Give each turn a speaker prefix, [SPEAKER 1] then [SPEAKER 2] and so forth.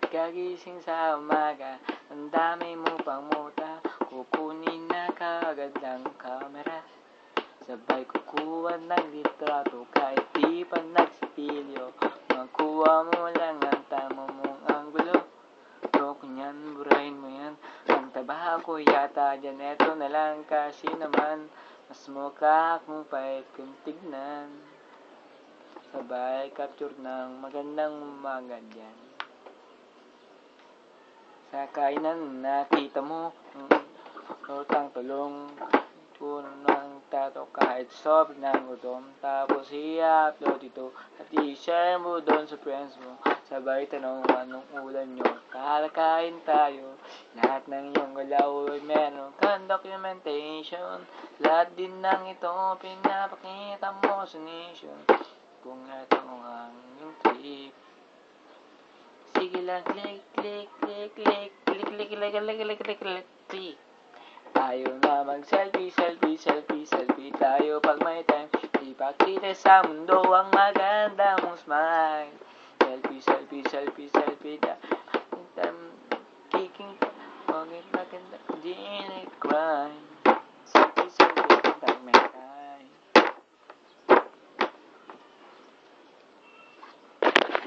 [SPEAKER 1] Pagkagising sa umaga, ang dami mo pang muta. Kukunin na kaagad ang kamera, sabay kukuha ng litrato. Kahit di pa nagsipilyo, makuha mo lang ang tama mong anggulo. Loko niyan, burahin mo yan. Ang taba ko yata dyan, eto na lang kasi naman. Mas mukha akong pait kung tignan. Sabay capture ng magandang umaga dyan. Sa kainan nakita mo utang tulong ng tato kahit sobrang ng gutom. Tapos i-upload ito at i-share mo doon sa friends mo. Sabay tanong anong ulan nyo, kain tayo. Lahat ng iyong galaw ay meron kang documentation. Lahat din ng ito pinapakita mo sa nation. Kung ito ang iyong trip, sige lang, click, click, click, click, click, click, click, click, click, click, click, click. Ayaw na mag-selfie, selfie, selfie, selfie tayo pag may time. Ipakita sa mundo ang maganda mong smile. Selfie, selfie, selfie, selfie, kicking, maganda, maganda, ginit ko.